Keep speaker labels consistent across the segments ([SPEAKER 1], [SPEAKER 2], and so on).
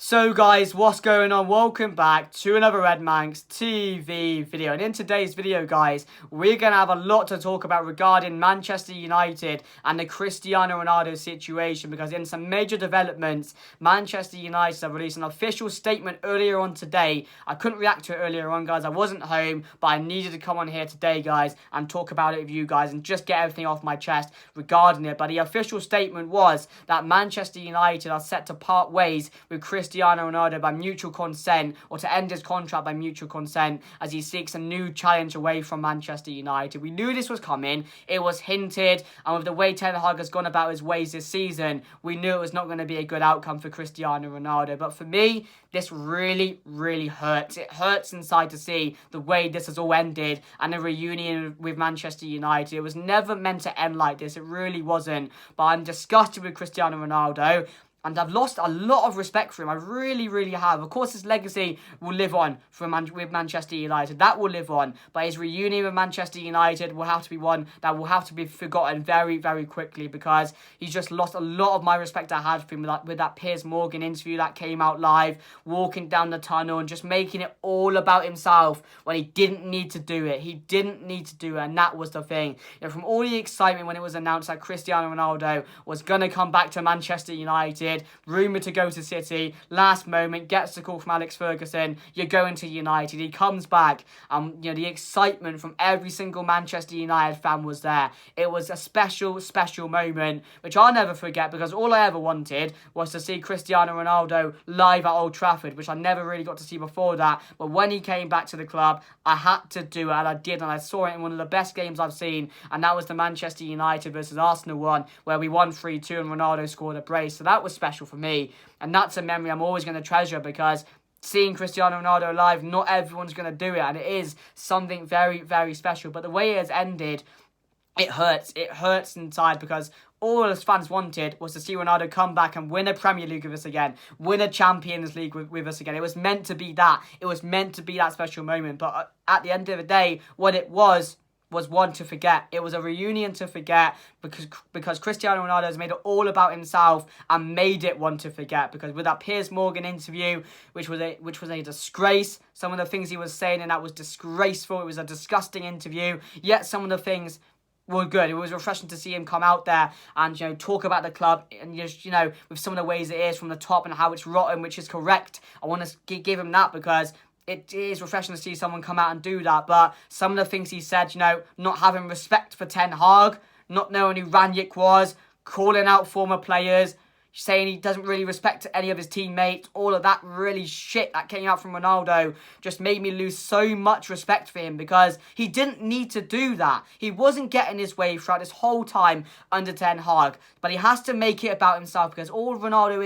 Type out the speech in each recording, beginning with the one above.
[SPEAKER 1] So guys, what's going on? Welcome back to another Red Manx TV video. And in today's video, guys, we're going to have a lot to talk about regarding Manchester United and the Cristiano Ronaldo situation, because in some major developments, Manchester United have released an official statement earlier on today. I couldn't react to it earlier on, guys. I wasn't home, but I needed to come on here today, guys, and talk about it with you guys and just get everything off my chest regarding it. But the official statement was that Manchester United are set to part ways with Cristiano Ronaldo by mutual consent, or to end his contract by mutual consent, as he seeks a new challenge away from Manchester United. We knew this was coming. It was hinted, and with the way Ten Hag has gone about his ways this season, we knew it was not going to be a good outcome for Cristiano Ronaldo. But for me, this really, really hurts. It hurts inside to see the way this has all ended and a reunion with Manchester United. It was never meant to end like this. It really wasn't. But I'm disgusted with Cristiano Ronaldo. And I've lost a lot of respect for him. I really, really have. Of course, his legacy will live on with Manchester United. That will live on. But his reunion with Manchester United will have to be one that will have to be forgotten very, very quickly, because he's just lost a lot of my respect I had for him with that Piers Morgan interview that came out live, walking down the tunnel and just making it all about himself when he didn't need to do it. He didn't need to do it, and that was the thing. You know, from all the excitement when it was announced that Cristiano Ronaldo was going to come back to Manchester United, rumoured to go to City, last moment gets the call from Alex Ferguson, you're going to United. He comes back, the excitement from every single Manchester United fan was there. It was a special, special moment, which I'll never forget, because all I ever wanted was to see Cristiano Ronaldo live at Old Trafford, which I never really got to see before that. But when he came back to the club, I had to do it, and I did, and I saw it in one of the best games I've seen, and that was the Manchester United versus Arsenal one, where we won 3-2 and Ronaldo scored a brace. So that was special for me, and that's a memory I'm always going to treasure, because seeing Cristiano Ronaldo live, not everyone's going to do it, and it is something very, very special. But the way it has ended, it hurts. It hurts inside, because all us fans wanted was to see Ronaldo come back and win a Premier League with us again, win a Champions League with us again. It was meant to be that. It was meant to be that special moment. But at the end of the day, what it was one to forget. It was a reunion to forget, because Cristiano Ronaldo has made it all about himself and made it one to forget. Because with that Piers Morgan interview, which was a disgrace, some of the things he was saying, and that was disgraceful. It was a disgusting interview. Yet some of the things were good. It was refreshing to see him come out there and talk about the club, and just with some of the ways it is from the top and how it's rotten, which is correct. I want to give him that, because it is refreshing to see someone come out and do that. But some of the things he said, not having respect for Ten Hag, not knowing who Ranić was, calling out former players, saying he doesn't really respect any of his teammates, all of that really shit that came out from Ronaldo just made me lose so much respect for him, because he didn't need to do that. He wasn't getting his way throughout this whole time under Ten Hag, but he has to make it about himself, because all Ronaldo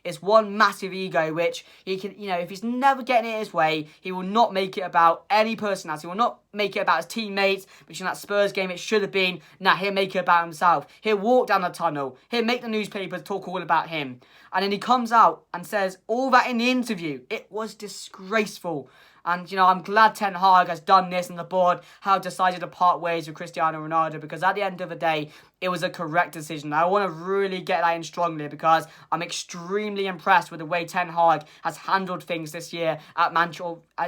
[SPEAKER 1] is one massive ego, which he can, if he's never getting it his way, he will not make it about any person else. He will not make it about his teammates, which in that Spurs game it should have been. Nah, he'll make it about himself. He'll walk down the tunnel. He'll make the newspapers talk all about him. And then he comes out and says all that in the interview. It was disgraceful. And, I'm glad Ten Hag has done this, and the board have decided to part ways with Cristiano Ronaldo, because at the end of the day, it was a correct decision. I want to really get that in strongly, because I'm extremely impressed with the way Ten Hag has handled things this year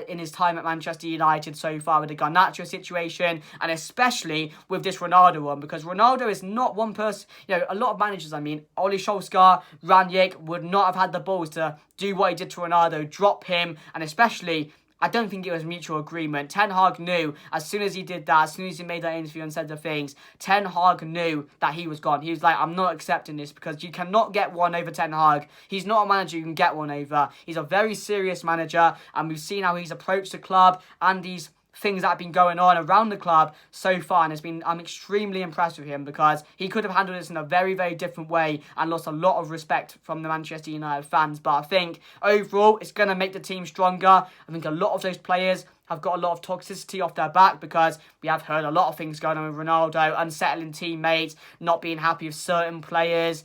[SPEAKER 1] in his time at Manchester United so far, with the Garnacho situation, and especially with this Ronaldo one, because Ronaldo is not one person. A lot of managers, Ole Solskjaer, Ranić, would not have had the balls to do what he did to Ronaldo, drop him, and especially, I don't think it was mutual agreement. Ten Hag knew as soon as he did that, as soon as he made that interview and said the things, Ten Hag knew that he was gone. He was like, I'm not accepting this, because you cannot get one over Ten Hag. He's not a manager you can get one over. He's a very serious manager, and we've seen how he's approached the club and these things that have been going on around the club so far, and I'm extremely impressed with him, because he could have handled this in a very, very different way and lost a lot of respect from the Manchester United fans. But I think overall it's going to make the team stronger. I think a lot of those players have got a lot of toxicity off their back, because we have heard a lot of things going on with Ronaldo, unsettling teammates, not being happy with certain players,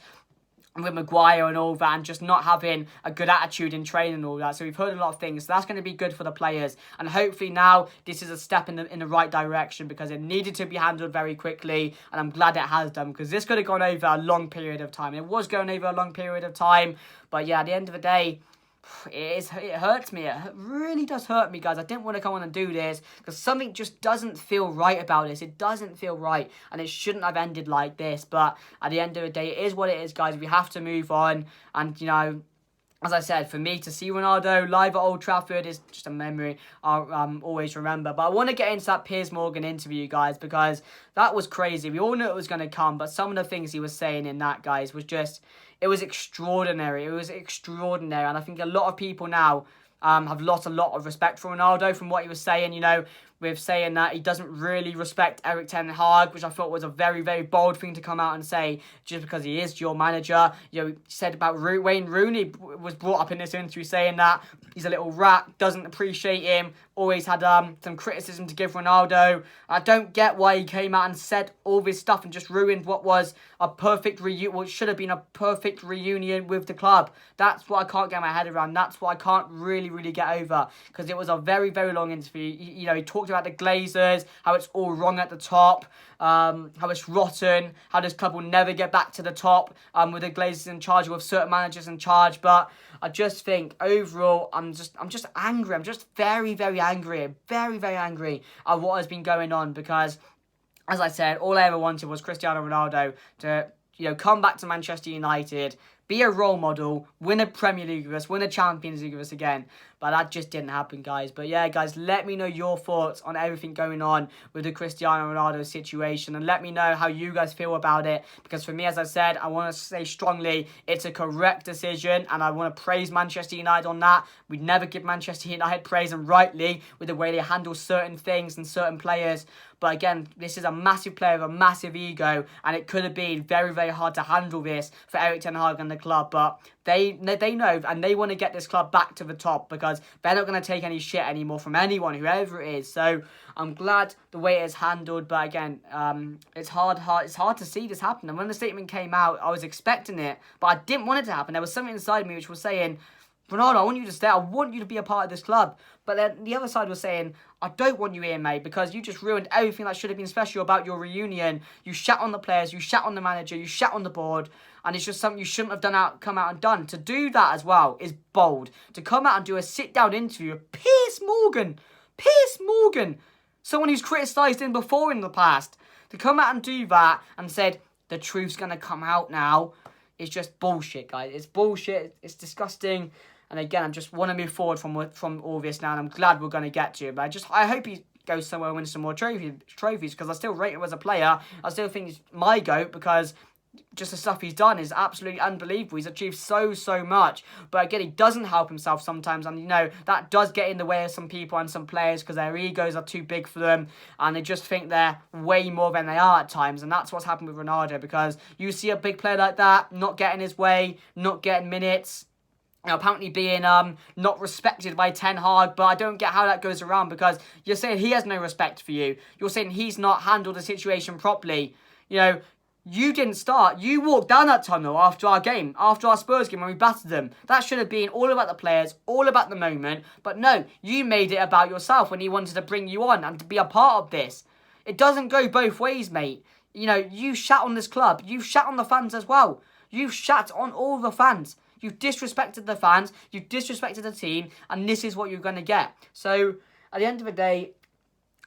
[SPEAKER 1] with Maguire and all that, and just not having a good attitude in training and all that. So we've heard a lot of things. So that's going to be good for the players. And hopefully now this is a step in the right direction, because it needed to be handled very quickly. And I'm glad it has done, because this could have gone over a long period of time. It was going over a long period of time. But yeah, at the end of the day, it hurts me. It really does hurt me, guys. I didn't want to come on and do this because something just doesn't feel right about this. It doesn't feel right, and it shouldn't have ended like this. But at the end of the day, it is what it is, guys. We have to move on, and as I said, for me to see Ronaldo live at Old Trafford is just a memory I'll always remember. But I want to get into that Piers Morgan interview, guys, because that was crazy. We all knew it was going to come, but some of the things he was saying in that, guys, was just... It was extraordinary. It was extraordinary. And I think a lot of people now have lost a lot of respect for Ronaldo from what he was saying, with saying that he doesn't really respect Erik ten Hag, which I thought was a very, very bold thing to come out and say just because he is your manager. He said about Wayne Rooney was brought up in this interview saying that he's a little rat, doesn't appreciate him, always had some criticism to give Ronaldo. I don't get why he came out and said all this stuff and just ruined what was a perfect what should have been a perfect reunion with the club. That's what I can't get my head around. That's what I can't really get over, because it was a very, very long interview. He talked about the Glazers, how it's all wrong at the top, how it's rotten, how this club will never get back to the top with the Glazers in charge, with certain managers in charge. But I just think overall, I'm just angry. I'm just very, very angry, very, very angry at what has been going on, because, as I said, all I ever wanted was Cristiano Ronaldo to, come back to Manchester United, be a role model, win a Premier League with us, win a Champions League with us again. But that just didn't happen, guys. But yeah, guys, let me know your thoughts on everything going on with the Cristiano Ronaldo situation. And let me know how you guys feel about it. Because for me, as I said, I want to say strongly, it's a correct decision. And I want to praise Manchester United on that. We'd never give Manchester United praise, and rightly, with the way they handle certain things and certain players. But again, this is a massive player with a massive ego, and it could have been very, very hard to handle this for Erik ten Hag and the club. But they know, and they want to get this club back to the top, because they're not going to take any shit anymore from anyone, whoever it is. So I'm glad the way it is handled. But again, it's hard to see this happen. And when the statement came out, I was expecting it, but I didn't want it to happen. There was something inside me which was saying, Ronaldo, I want you to stay. I want you to be a part of this club. But then the other side was saying, I don't want you here, mate, because you just ruined everything that should have been special about your reunion. You shat on the players, you shat on the manager, you shat on the board, and it's just something you shouldn't have come out and done. To do that as well is bold. To come out and do a sit-down interview with Piers Morgan, someone who's criticised him before in the past, to come out and do that and said, the truth's going to come out now, is just bullshit, guys. It's bullshit. It's disgusting. And again, I just want to move forward from all this now, and I'm glad we're going to get to it. But I hope he goes somewhere and wins some more trophies, because I still rate him as a player. I still think he's my GOAT, because just the stuff he's done is absolutely unbelievable. He's achieved so much. But again, he doesn't help himself sometimes, and that does get in the way of some people and some players, because their egos are too big for them, and they just think they're way more than they are at times. And that's what's happened with Ronaldo, because you see a big player like that not getting his way, not getting minutes, apparently being not respected by Ten Hag. But I don't get how that goes around, because you're saying he has no respect for you. You're saying he's not handled the situation properly. You didn't start. You walked down that tunnel after our Spurs game when we battered them. That should have been all about the players, all about the moment. But no, you made it about yourself when he wanted to bring you on and to be a part of this. It doesn't go both ways, mate. You shat on this club. You've shat on the fans as well. You've shat on all the fans. You've disrespected the fans, you've disrespected the team, and this is what you're going to get. So, at the end of the day,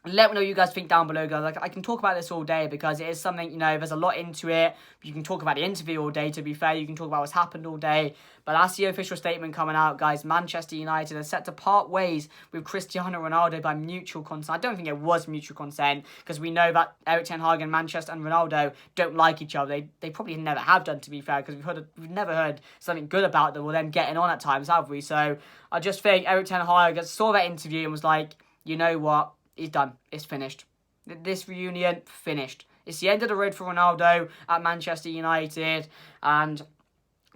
[SPEAKER 1] let me know what you guys think down below, guys. I can talk about this all day, because it is something, there's a lot into it. You can talk about the interview all day, to be fair. You can talk about what's happened all day. But that's the official statement coming out, guys. Manchester United are set to part ways with Cristiano Ronaldo by mutual consent. I don't think it was mutual consent, because we know that Erik ten Hag and Manchester and Ronaldo don't like each other. They probably never have done, to be fair, because we've never heard something good about them or them getting on at times, have we? So I just think Erik ten Hag saw that interview and was like, you know what? It's done. It's finished. This reunion, finished. It's the end of the road for Ronaldo at Manchester United. And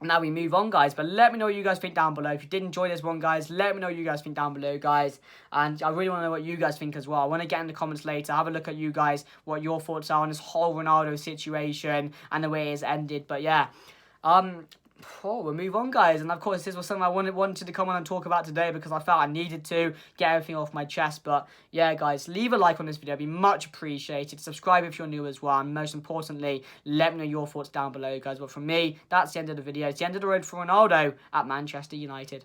[SPEAKER 1] now we move on, guys. But let me know what you guys think down below. If you did enjoy this one, guys, let me know what you guys think down below, guys. And I really want to know what you guys think as well. I want to get in the comments later. Have a look at you guys, what your thoughts are on this whole Ronaldo situation and the way it's ended. But yeah, we'll move on, guys. And of course, this was something I wanted to come on and talk about today, because I felt I needed to get everything off my chest. But yeah, guys, leave a like on this video. It'd be much appreciated. Subscribe if you're new as well. And most importantly, let me know your thoughts down below, guys. But from me, that's the end of the video. It's the end of the road for Ronaldo at Manchester United.